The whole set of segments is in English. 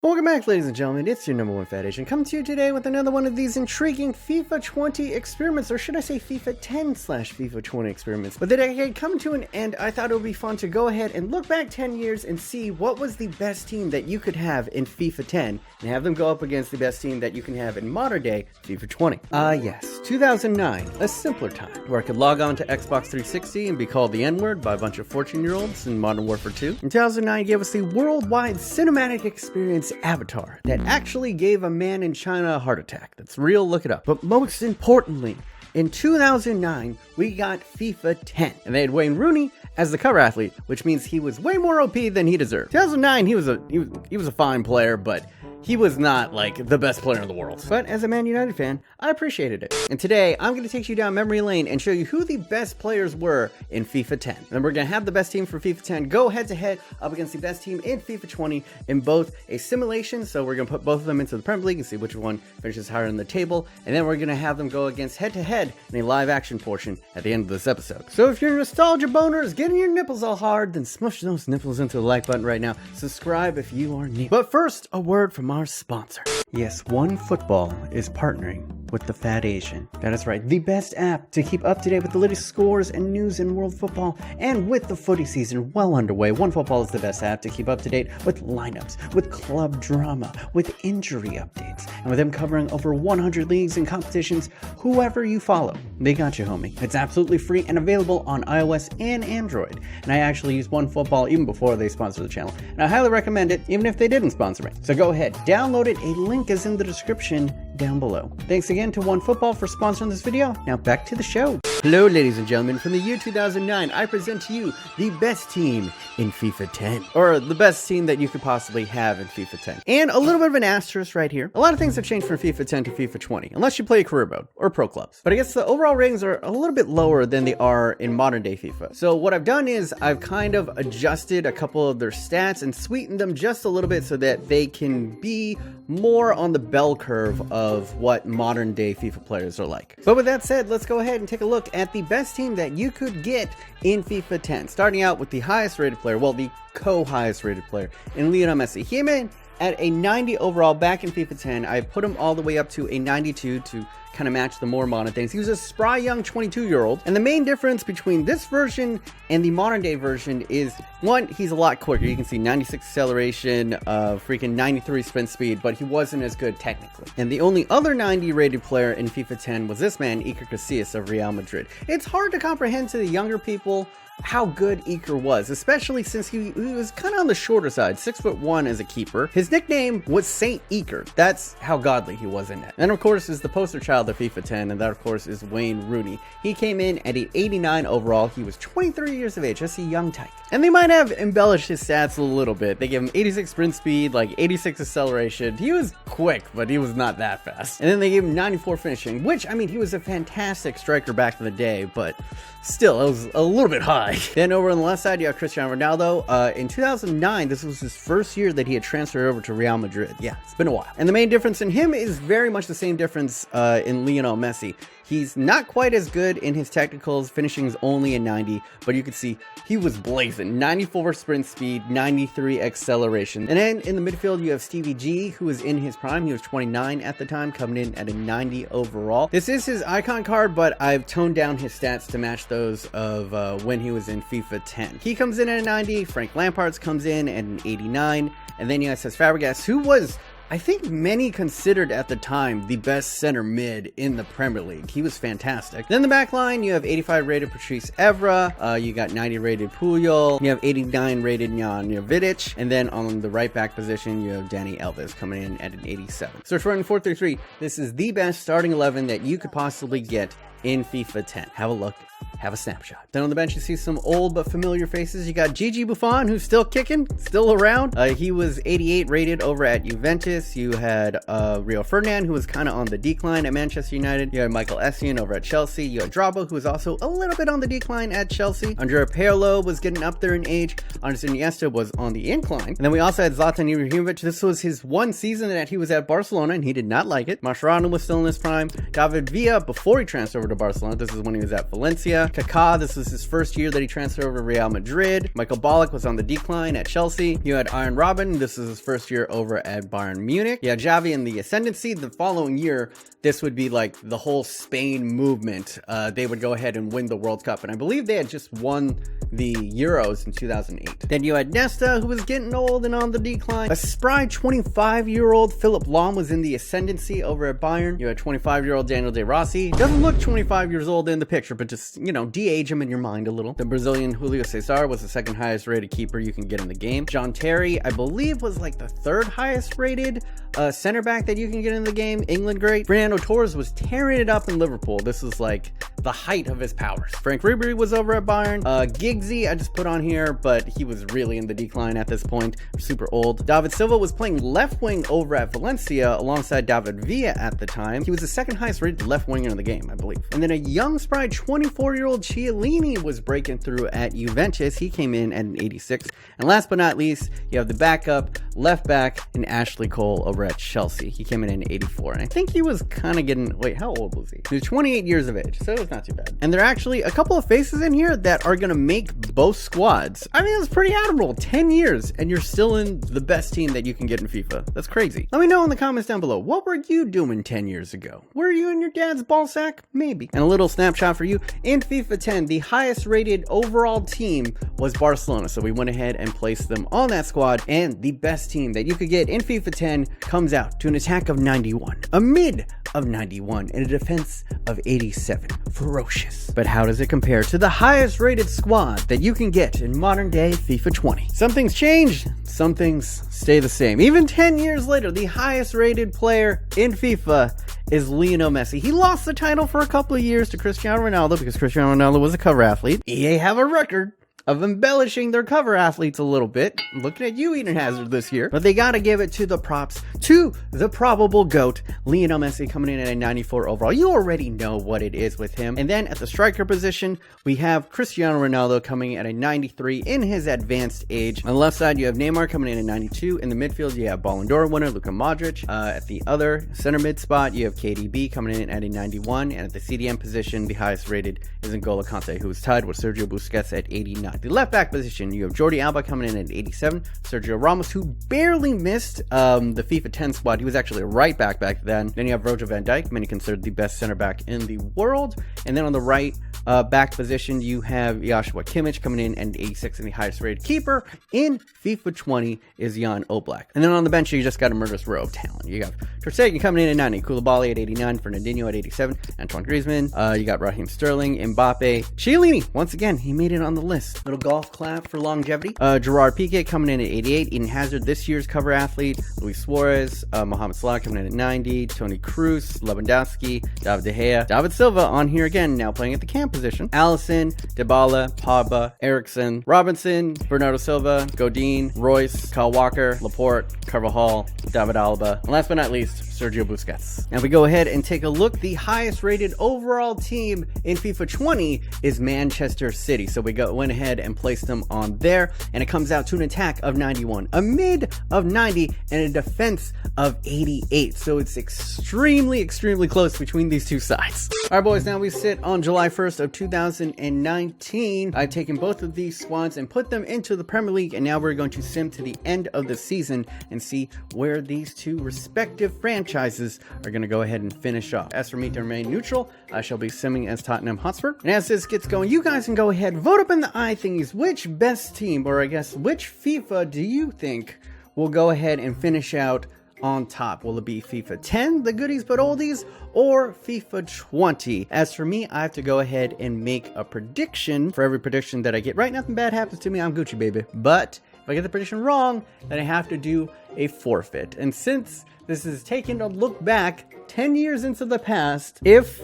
Welcome back, ladies and gentlemen. It's your number one fat Asian coming to you today with another one of these intriguing FIFA 20 experiments, or should I say FIFA 10/FIFA 20 experiments. With the decade coming to an end, I thought it would be fun to go ahead and look back 10 years and see what was the best team that you could have in FIFA 10 and have them go up against the best team that you can have in modern day FIFA 20. Yes, 2009, a simpler time where I could log on to Xbox 360 and be called the N-word by a bunch of 14-year-olds in Modern Warfare 2. In 2009 gave us the worldwide cinematic experience Avatar that actually gave a man in China a heart attack. That's real, look it up. But most importantly, in 2009, we got FIFA 10, and they had Wayne Rooney as the cover athlete, which means he was way more OP than he deserved. 2009, he was a fine player, but he was not like the best player in the world. But as a Man United fan, I appreciated it. And today, I'm going to take you down memory lane and show you who the best players were in FIFA 10. And we're going to have the best team for FIFA 10 go head to head up against the best team in FIFA 20 in both a simulation. So we're going to put both of them into the Premier League and see which one finishes higher in the table. And then we're going to have them go against head to head in a live action portion at the end of this episode. So if you're nostalgia boners, getting your nipples all hard, then smush those nipples into the like button right now. Subscribe if you are new. But first, a word from our sponsor. Yes, OneFootball is partnering with the Fat Asian. That is right, the best app to keep up to date with the latest scores and news in world football. And with the footy season well underway, OneFootball is the best app to keep up to date with lineups, with club drama, with injury updates, and with them covering over 100 leagues and competitions. Whoever you follow, they got you, homie. It's absolutely free and available on iOS and Android. And I actually used OneFootball even before they sponsored the channel, and I highly recommend it even if they didn't sponsor me. So go ahead, download it. A link is in the description down below. Thanks again to OneFootball for sponsoring this video. Now back to the show. Hello, ladies and gentlemen. From the year 2009, I present to you the best team in FIFA 10, or the best team that you could possibly have in FIFA 10. And a little bit of an asterisk right here. A lot of things have changed from FIFA 10 to FIFA 20, unless you play a career mode or pro clubs. But I guess the overall ratings are a little bit lower than they are in modern day FIFA. So what I've done is I've kind of adjusted a couple of their stats and sweetened them just a little bit so that they can be more on the bell curve of what modern day FIFA players are like. But with that said, let's go ahead and take a look at the best team that you could get in FIFA 10. Starting out with the highest rated player, well, the co-highest rated player in Lionel Messi. He came in at a 90 overall back in FIFA 10. I put him all the way up to a 92 to kind of match the more modern things. He was a spry young 22-year-old, and the main difference between this version and the modern day version is, one, he's a lot quicker. You can see 96 acceleration, freaking 93 sprint speed, but he wasn't as good technically. And the only other 90 rated player in FIFA 10 was this man, Iker Casillas of Real Madrid. It's hard to comprehend to the younger people how good Iker was, especially since he was kind of on the shorter side, 6'1" as a keeper. His nickname was Saint Iker. That's how godly he was in it. And of course is the poster child of FIFA 10, and that of course is Wayne Rooney. He came in at an 89 overall. He was 23 years of age, just a young tyke. And they might have embellished his stats a little bit. They gave him 86 sprint speed, like 86 acceleration. He was quick, but he was not that fast. And then they gave him 94 finishing, which, I mean, he was a fantastic striker back in the day, but still, it was a little bit high. Then over on the left side, you have Cristiano Ronaldo. In 2009, this was his first year that he had transferred over to Real Madrid. Yeah, it's been a while. And the main difference in him is very much the same difference in Lionel Messi. He's not quite as good in his technicals, finishing is only a 90, but you can see he was blazing. 94 sprint speed, 93 acceleration. And then in the midfield, you have Stevie G, who was in his prime. He was 29 at the time, coming in at a 90 overall. This is his icon card, but I've toned down his stats to match those of when he was in FIFA 10. He comes in at a 90, Frank Lampard comes in at an 89, and then you have Cesc Fabregas, who was, I think many considered at the time the best center mid in the Premier League. He was fantastic. Then the back line, you have 85 rated Patrice Evra, you got 90 rated Puyol, you have 89 rated Jan Jovic, and then on the right back position, you have Danny Alves coming in at an 87. So for running 4-3-3, this is the best starting 11 that you could possibly get in FIFA 10. Have a look. Have a snapshot. Then on the bench, you see some old but familiar faces. You got Gigi Buffon, who's still kicking, still around. He was 88 rated over at Juventus. You had Rio Ferdinand, who was kind of on the decline at Manchester United. You had Michael Essien over at Chelsea. You had Drogba, who was also a little bit on the decline at Chelsea. Andrea Pirlo was getting up there in age. Andres Iniesta was on the incline. And then we also had Zlatan Ibrahimovic. This was his one season that he was at Barcelona, and he did not like it. Mascherano was still in his prime. David Villa, before he transferred over over to Barcelona. This is when he was at Valencia. Kaká, this was his first year that he transferred over to Real Madrid. Michael Ballack was on the decline at Chelsea. You had Arjen Robben. This is his first year over at Bayern Munich. You had Xavi in the ascendancy. The following year, this would be like the whole Spain movement. They would go ahead and win the World Cup. And I believe they had just won the Euros in 2008. Then you had Nesta, who was getting old and on the decline. A spry 25-year-old Philip Lahm was in the ascendancy over at Bayern. You had 25-year-old Daniel De Rossi. Doesn't look 25 years old in the picture, but just, you know, de-age him in your mind a little. The Brazilian Julio Cesar was the second highest rated keeper you can get in the game. John Terry, I believe, was like the third highest rated center back that you can get in the game. England great. Fernando Torres was tearing it up in Liverpool. This is like the height of his powers. Frank Ribery was over at Bayern. Giggsy, I just put on here, but he was really in the decline at this point. Super old. David Silva was playing left wing over at Valencia alongside David Villa at the time. He was the second highest rated left winger in the game, I believe. And then a young, spry 24-year-old Chiellini was breaking through at Juventus. He came in at an 86. And last but not least, you have the backup left back in Ashley Cole over at Chelsea. He came in at an 84. And I think he was kind of getting, wait, how old was he? He was 28 years of age, so it was not too bad. And there are actually a couple of faces in here that are going to make both squads. I mean, it's pretty admirable. 10 years, and you're still in the best team that you can get in FIFA. That's crazy. Let me know in the comments down below. What were you doing 10 years ago? Were you in your dad's ball sack? Maybe. And a little snapshot for you. In FIFA 10, the highest rated overall team was Barcelona. So we went ahead and placed them on that squad. And the best team that you could get in FIFA 10 comes out to an attack of 91, a mid of 91, and a defense of 87. Ferocious. But how does it compare to the highest rated squad that you can get in modern day FIFA 20? Some things change, some things stay the same. Even 10 years later, the highest rated player in FIFA is Lionel Messi. He lost the title for a couple of years to Cristiano Ronaldo because Cristiano Ronaldo was a cover athlete. EA have a record of embellishing their cover athletes a little bit. I'm looking at you, Eden Hazard, this year. But they gotta give it to the props to the probable GOAT, Lionel Messi, coming in at a 94 overall. You already know what it is with him. And then at the striker position, we have Cristiano Ronaldo coming in at a 93 in his advanced age. On the left side, you have Neymar coming in at 92. In the midfield, you have Ballon d'Or winner Luka Modric. At the other center mid spot, you have KDB coming in at a 91. And at the CDM position, the highest rated is N'Golo Kante, who is tied with Sergio Busquets at 89. The left back position, you have Jordi Alba coming in at 87. Sergio Ramos, who barely missed the FIFA 10 squad. He was actually a right back then. Then you have Virgil van Dijk, many considered the best center back in the world. And then on the right back position, you have Joshua Kimmich coming in at 86, and the highest rated keeper in FIFA 20 is Jan Oblak. And then on the bench, you just got a murderous row of talent. You got Ter Stegen coming in at 90, Koulibaly at 89, Fernandinho at 87, Antoine Griezmann. You got Raheem Sterling, Mbappe, Chiellini. Once again, he made it on the list. Little golf clap for longevity. Gerard Piqué coming in at 88. Eden Hazard, this year's cover athlete. Luis Suarez, Mohamed Salah coming in at 90. Toni Kroos, Lewandowski, David De Gea. David Silva on here again, now playing at the cam position. Alisson, Dybala, Pogba, Eriksen, Robinson, Bernardo Silva, Godin, Royce, Kyle Walker, Laporte, Carvajal, David Alaba, and last but not least, Sergio Busquets. Now we go ahead and take a look. The highest rated overall team in FIFA 20 is Manchester City. So we went ahead and placed them on there, and it comes out to an attack of 91, a mid of 90, and a defense of 88. So it's extremely close between these two sides. All right, boys, now we sit on July 1st of 2019. I've taken both of these squads and put them into the Premier League, and now we're going to sim to the end of the season and see where these two respective franchises are going to go ahead and finish off. As for me to remain neutral, I shall be simming as Tottenham Hotspur. And as this gets going, you guys can go ahead, vote up in the eye thingies. Which best team, or I guess which FIFA do you think will go ahead and finish out on top? Will it be FIFA 10, the goodies but oldies, or FIFA 20? As for me, I have to go ahead and make a prediction. For every prediction that I get right, nothing bad happens to me. I'm Gucci, baby. But if I get the prediction wrong, then I have to do a forfeit. And since this is taking a look back 10 years into the past, if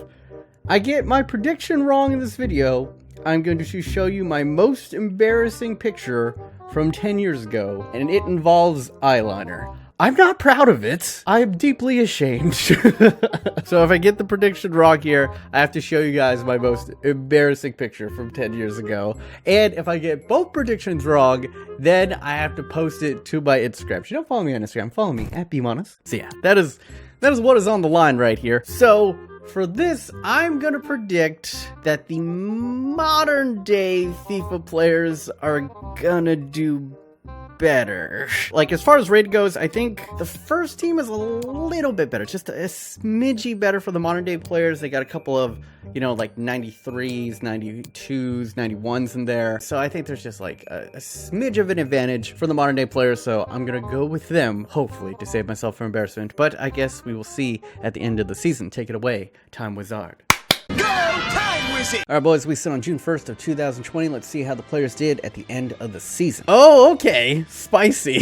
I get my prediction wrong in this video, I'm going to show you my most embarrassing picture from 10 years ago, and it involves eyeliner. I'm not proud of it. I'm deeply ashamed. So if I get the prediction wrong here, I have to show you guys my most embarrassing picture from 10 years ago. And if I get both predictions wrong, then I have to post it to my Instagram. If you don't follow me on Instagram, follow me at BMOnus. So yeah, that is what is on the line right here. So For this, I'm gonna predict that the modern day FIFA players are gonna do better. Like, as far as raid goes, I think the first team is a little bit better, just a smidgy better for the modern day players. They got a couple of, you know, like 93s, 92s, 91s in there. So I think there's just like a smidge of an advantage for the modern day players. So I'm gonna go with them, hopefully, to save myself from embarrassment. But I guess we will see at the end of the season. Take it away, Time Wizard. Alright, boys, we sit on June 1st of 2020. Let's see how the players did at the end of the season. Oh, okay. Spicy.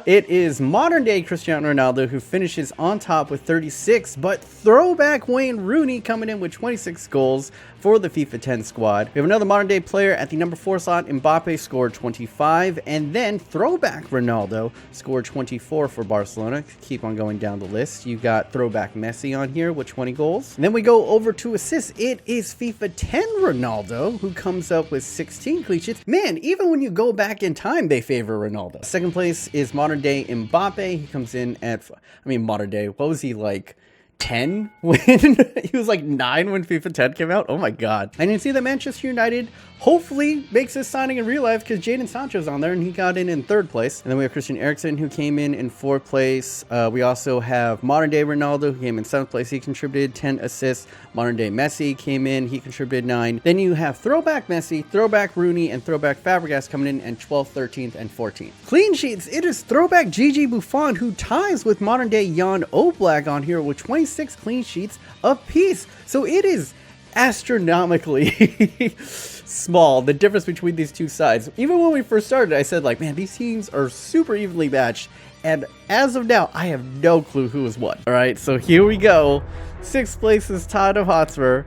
It is modern day Cristiano Ronaldo who finishes on top with 36, but throwback Wayne Rooney coming in with 26 goals for the FIFA 10 squad. We have another modern day player at the number 4 slot. Mbappe scored 25, and then throwback Ronaldo scored 24 for Barcelona. Keep on going down the list. You got throwback Messi on here with 20 goals. And then we go over to assists. It is FIFA 10 Ronaldo who comes up with 16 clean sheets. Man, even when you go back in time, they favor Ronaldo. Second place is modern day Mbappe. He comes in at, I mean, modern day, what was he, like 10 when he was like 9 when FIFA 10 came out? Oh my god. I didn't see that Manchester United hopefully makes his signing in real life, because Jadon Sancho's on there and he got in third place. And then we have Christian Eriksen who came in fourth place. We also have modern day Ronaldo who came in 7th place. He contributed 10 assists. Modern day Messi came in, he contributed 9. Then you have throwback Messi, throwback Rooney, and throwback Fabregas coming in 12th, 13th, and 14th. Clean sheets, it is throwback Gigi Buffon who ties with modern day Jan Oblak on here with 26 clean sheets apiece. So it is astronomically small, the difference between these two sides. Even when we first started, I said, like, man, these teams are super evenly matched, and as of now, I have no clue who is what. All right, so here we go. 6th place is Tottenham Hotspur,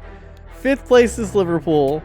5th place is Liverpool,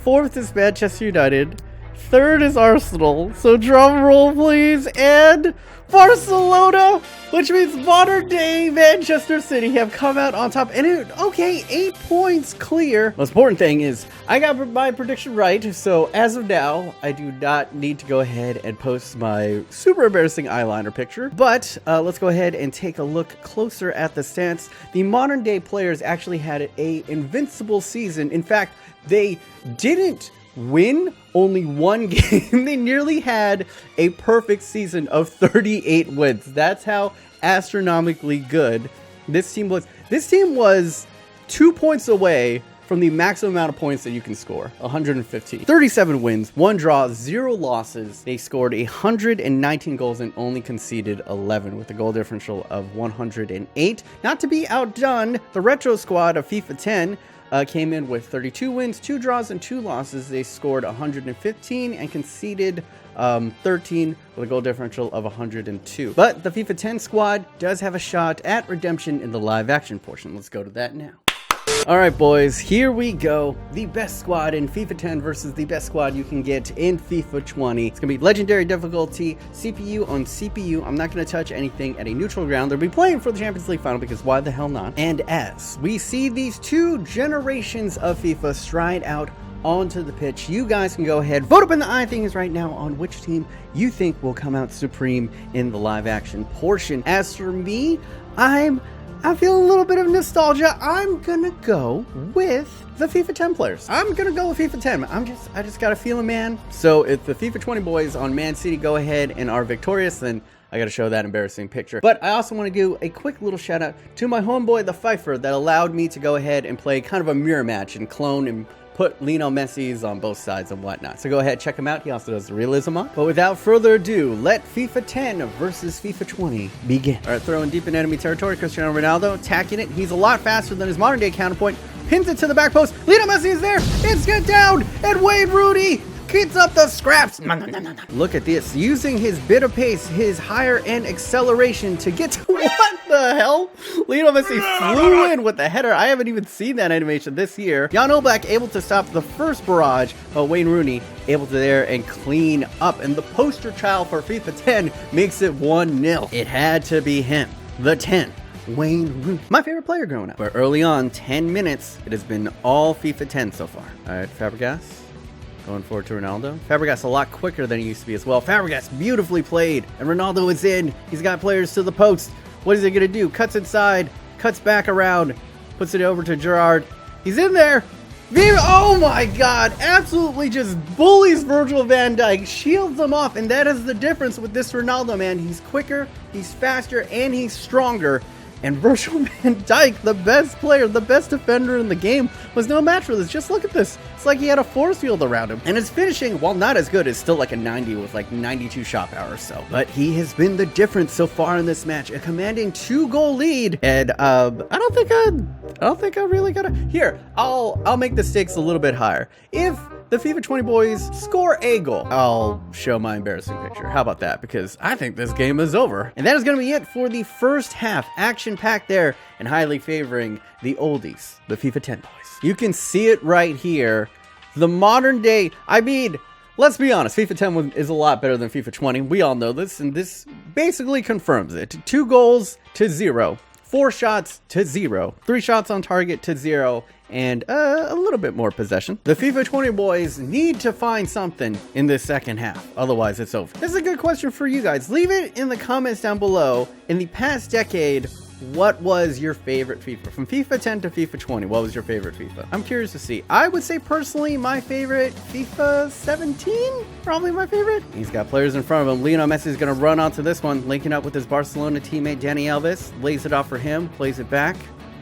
4th is Manchester United, 3rd is Arsenal, so drum roll please, and Barcelona, which means modern day Manchester City have come out on top. And okay, 8 points clear. Most important thing is I got my prediction right, so as of now, I do not need to go ahead and post my super embarrassing eyeliner picture. But let's go ahead and take a look closer at the stats. The modern day players actually had a invincible season. In fact, they didn't win only one game. They nearly had a perfect season of 38 wins. That's how astronomically good this team was. This team was 2 points away from the maximum amount of points that you can score, 115. 37 wins, 1 draw, 0 losses. They scored 119 goals and only conceded 11 with a goal differential of 108. Not to be outdone, the retro squad of FIFA 10 came in with 32 wins, 2 draws, and 2 losses. They scored 115 and conceded 13 with a goal differential of 102. But the FIFA 10 squad does have a shot at redemption in the live action portion. Let's go to that now. Alright boys, here we go. The best squad in FIFA 10 versus the best squad you can get in FIFA 20. It's going to be legendary difficulty, CPU on CPU. I'm not going to touch anything at a neutral ground. They'll be playing for the Champions League final, because why the hell not? And as we see these 2 generations of FIFA stride out onto the pitch, you guys can go ahead, vote up in the iThings right now on which team you think will come out supreme in the live action portion. As for me, I'm feeling a little bit of nostalgia. I'm gonna go with the FIFA 10 players. I'm gonna go with FIFA 10. I just got a feeling, man. So if the FIFA 20 boys on Man City go ahead and are victorious, then I gotta show that embarrassing picture. But I also want to do a quick little shout out to my homeboy, the Pfeiffer, that allowed me to go ahead and play kind of a mirror match and clone and put Lionel Messi's on both sides and whatnot. So go ahead, check him out. He also does the realism on. But without further ado, let FIFA 10 versus FIFA 20 begin. All right, throwing deep in enemy territory, Cristiano Ronaldo attacking it. He's a lot faster than his modern day counterpoint. Pins it to the back post. Lionel Messi is there. It's get down. And Wayne Rooney gets up the scraps. Look at this. Using his bit of pace, his higher end acceleration to get to what the hell? Lionel Messi flew in with the header. I haven't even seen that animation this year. Jan Oblak able to stop the first barrage, but Wayne Rooney able to there and clean up. And the poster child for FIFA 10 makes it 1-0. It had to be him, the 10. Wayne Rooney, my favorite player growing up. But early on, 10 minutes, it has been all FIFA 10 so far. All right, Fabregas. Going forward to Ronaldo. Fabregas a lot quicker than he used to be as well. Fabregas beautifully played. And Ronaldo is in. He's got players to the post. What is he going to do? Cuts inside. Cuts back around. puts it over to Gerard. He's in there. Oh my god, absolutely just bullies Virgil van Dijk, shields him off, and that is the difference with this Ronaldo, man. He's quicker, he's faster, and he's stronger. And Virgil van Dijk, the best player, the best defender in the game, was no match for this. Just look at this. It's like he had a force field around him. And his finishing, while not as good, is still like a 90 with like 92 shot power or so. But he has been the difference so far in this match. A commanding 2-goal lead. And I don't think I really gotta. Here, I'll make the stakes a little bit higher. If the FIFA 20 boys score a goal, I'll show my embarrassing picture. How about that? Because I think this game is over. And that is going to be it for the first half. Action-packed there and highly favoring the oldies, the FIFA 10 boys. You can see it right here. The modern day, I mean, let's be honest, FIFA 10 is a lot better than FIFA 20. We all know this, and this basically confirms it. 2 goals to 0. 4 shots to 0. 3 shots on target to 0. And a little bit more possession. The FIFA 20 boys need to find something in this second half. Otherwise, it's over. This is a good question for you guys. Leave it in the comments down below. In the past decade, what was your favorite FIFA? From FIFA 10 to FIFA 20, what was your favorite FIFA? I'm curious to see. I would say personally, my favorite, FIFA 17? Probably my favorite. He's got players in front of him. Lionel Messi is going to run onto this one, linking up with his Barcelona teammate, Dani Alves. Lays it off for him, plays it back.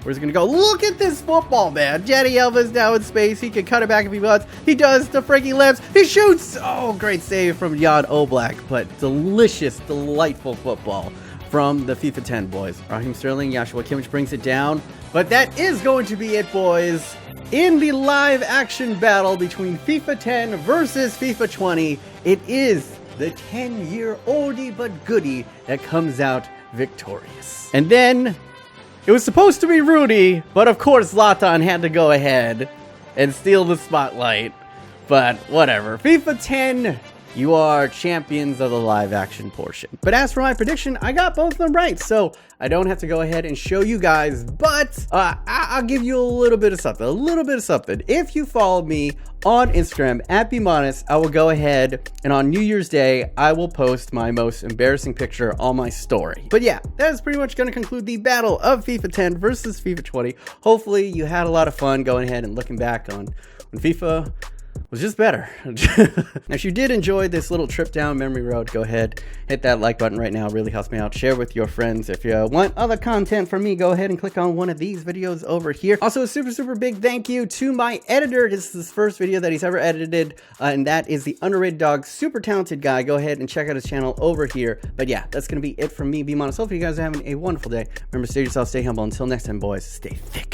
Where's he gonna go? Look at this football, man. Dani Alves now in space. He can cut it back if he wants. He does to Frankie Lamps. He shoots. Oh, great save from Jan Oblak. But delicious, delightful football from the FIFA 10 boys. Raheem Sterling, Joshua Kimmich brings it down. But that is going to be it, boys. In the live action battle between FIFA 10 versus FIFA 20, it is the 10-year oldie but goodie that comes out victorious. And then it was supposed to be Rudy, but of course Zlatan had to go ahead and steal the spotlight. But whatever. FIFA 10, you are champions of the live action portion. But as for my prediction, I got both of them right, so I don't have to go ahead and show you guys, but I'll give you a little bit of something, If you follow me on Instagram at BMOnus, I will go ahead and on New Year's Day, I will post my most embarrassing picture on my story. But yeah, that is pretty much going to conclude the battle of FIFA 10 versus FIFA 20. Hopefully you had a lot of fun going ahead and looking back on when FIFA was just better. Now, if you did enjoy this little trip down memory road, go ahead, hit that like button right now. It really helps me out. Share with your friends. If you want other content from me, go ahead and click on one of these videos over here. Also, a super big thank you to my editor. This is his first video that he's ever edited, and that is the Underrated Dog, super talented guy. Go ahead and check out his channel over here. But yeah, that's gonna be it from me, BMOnus. Hopefully you guys are having a wonderful day. Remember, stay yourself, stay humble. Until next time, boys, stay thick.